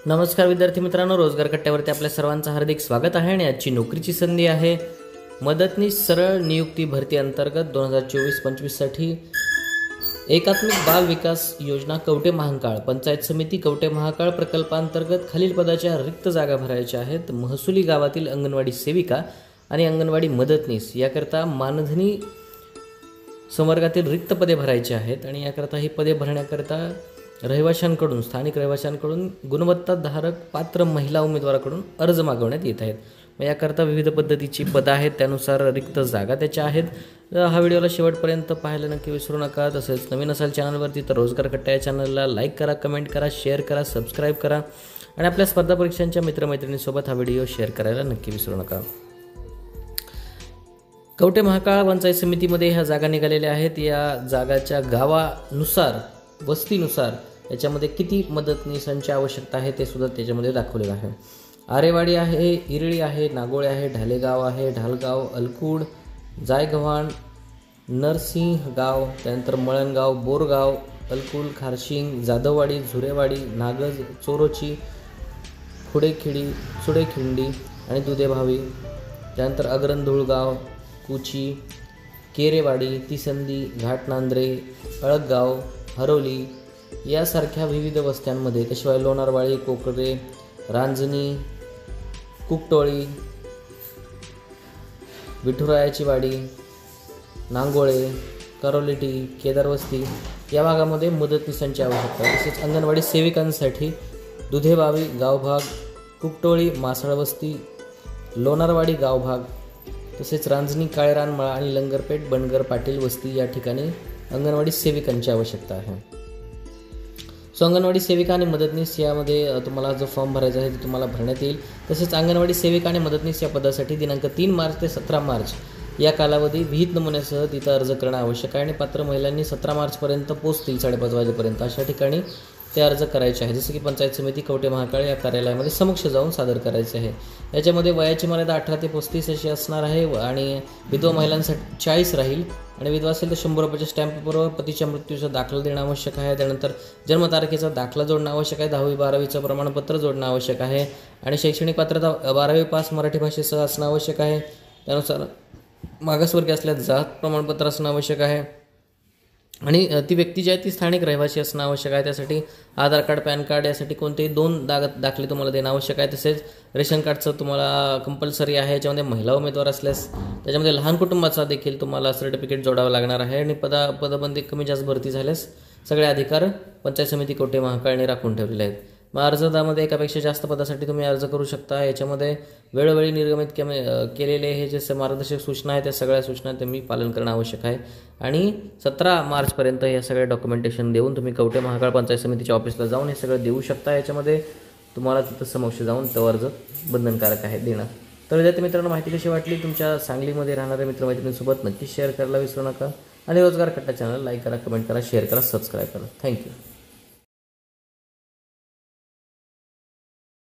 नमस्कार विद्यार्थी मित्रांनो, रोजगार कट्ट्यावरती आपल्या सर्वांचं हार्दिक स्वागत आहे. आणि आजची नोकरीची संधी आहे मदतनीस सरळ नियुक्ती भरती अंतर्गत 2024-25 साठी एकात्मिक बाल विकास योजना कवठे महांकाळ पंचायत समिती कवठे महांकाळ प्रकल्पांतर्गत खालील पदाच्या रिक्त जागा भरायच्या आहेत. महसुली गावातील अंगणवाडी सेविका आणि अंगणवाडी मदतनीस याकरता मानधनी संवर्गातील रिक्त पदे भरायची आहेत. आणि याकरता ही पदे भरण्याकरता रहिवाशांकडून स्थानिक रहिवाशांकडून गुणवत्ताधारक पात्र महिला उमेदवाराकडून अर्ज मागवण्यात येत आहेत. मग याकरता विविध पद्धतीची पदं आहेत, त्यानुसार रिक्त जागा त्याच्या आहेत. हा व्हिडिओला शेवटपर्यंत पाहायला नक्की विसरू नका. तसेच नवीन असाल चॅनलवरती तर रोजगार कट्टा या चॅनलला लाईक करा, कमेंट करा, शेअर करा, सबस्क्राईब करा आणि आपल्या स्पर्धा परीक्षांच्या मित्रमैत्रिणींसोबत हा व्हिडिओ शेअर करायला नक्की विसरू नका. कवठे महांकाळ पंचायत समितीमध्ये ह्या जागा निघालेल्या आहेत. या जागाच्या गावानुसार वस्तीनुसार याच्यामध्ये किती मदतनीसांची आवश्यकता आहे ते सुद्धा त्याच्यामध्ये दाखवलेलं आहे. आरेवाडी आहे, इरळी आहे, नागोळे आहे, ढालेगाव आहे, ढालगाव, अलकुड, जायगव्हाण, नरसिंहगाव, त्यानंतर मळणगाव, बोरगाव, अलकुल, खारशिंग, जाधववाडी, झुरेवाडी, नागज, चोरोची, सुडेखिंडी आणि दुधेभावी, त्यानंतर अग्रंधुळगाव, कुची, केरेवाडी, तिसंदी, घाटनांद्रे, अळकगाव, हरोली यासारख्या विविध वस्त्यांमध्ये, त्याशिवाय लोणारवाडी, कोकरे, रांजणी, कुकटोळी, विठुरायाची वाडी, नांगोळे, करोलिटी, केदारवस्ती या भागामध्ये मदतनीसांची आवश्यकता आहे. तसेच अंगणवाडी सेविकांसाठी दुधेबावी गावभाग, कुकटोळी, मासळवस्ती, लोणारवाडी गावभाग, तसेच रांजणी, काळेरानमळा आणि लंगरपेठ, बनगर, पाटील वस्ती या ठिकाणी अंगणवाडी सेविकांची आवश्यकता आहे. अंगणवाडी सेविका आणि मदतनीस यामध्ये तुम्हाला जो फॉर्म भरायचा आहे ते तुम्हाला भरण्यात येईल. तसेच अंगणवाडी सेविका आणि मदतनीस या पदासाठी दिनांक 3 मार्च ते 17 मार्च या कालावधी विहित नमुन्यासह तिथं अर्ज करणं आवश्यक आहे. आणि पात्र महिलांनी 17 मार्चपर्यंत पोहोचतील 5:30 वाजेपर्यंत अशा ठिकाणी ते अर्ज करायचे आहे. जसं की पंचायत समिती कवठे महांकाळ या कार्यालयामध्ये समक्ष जाऊन सादर करायचे आहे. याच्यामध्ये वयाची मर्यादा 18 ते 35 अशी असणार आहे. आणि विधवा महिलांसाठी 40 राहील. आणि विधवा असेल तर 100 रुपयाच्या स्टॅम्प पेपरवर पतीच्या मृत्यूचा दाखला देणं आवश्यक आहे. त्यानंतर जन्मतारखेचा दाखला जोडणं आवश्यक आहे. 10वी-12वीचं प्रमाणपत्र जोडणं आवश्यक आहे. आणि शैक्षणिक पात्रता 12वी पास मराठी भाषेसह असणं आवश्यक आहे. त्यानुसार मागासवर्गीय असल्यास जात प्रमाणपत्र असणं आवश्यक आहे. आणि ती व्यक्ती जी आहे ती स्थानिक रहिवासी असणं आवश्यक आहे. त्यासाठी आधार कार्ड, पॅन कार्ड यासाठी कोणतेही 2 दाखले तुम्हाला देणं आवश्यक आहे. तसेच रेशन कार्डचं तुम्हाला कंपल्सरी आहे. याच्यामध्ये महिला उमेदवार असल्यास त्याच्यामध्ये लहान कुटुंबाचा देखील तुम्हाला सर्टिफिकेट जोडावं लागणार आहे. आणि पदबंदी कमी जास्त भरती झाल्यास सगळे अधिकार पंचायत समिती कवठे महांकाळने राखून ठेवलेले आहेत. मग अर्जदामध्ये एकापेक्षा जास्त पदासाठी तुम्ही अर्ज करू शकता. याच्यामध्ये वेळोवेळी निर्गमित केलेले हे जे मार्गदर्शक सूचना आहेत त्या सगळ्या सूचना तुम्ही पालन करणं आवश्यक आहे. आणि 17 मार्चपर्यंत हे सगळे डॉक्युमेंटेशन देऊन तुम्ही कवठे महांकाळ पंचायत समितीच्या ऑफिसला जाऊन हे सगळं देऊ शकता. याच्यामध्ये तुम्हाला तिथं समक्ष जाऊन तो अर्ज बंधनकारक आहे देणं. तर विद्यार्थी मित्रांनो, माहिती कशी वाटली? तुमच्या सांगलीमध्ये राहणाऱ्या मित्रमैत्रिणींसोबत नक्की शेअर करायला विसरू नका. आणि रोजगार कट्टा चॅनल लाईक करा, कमेंट करा, शेअर करा, सबस्क्राईब करा. थँक्यू.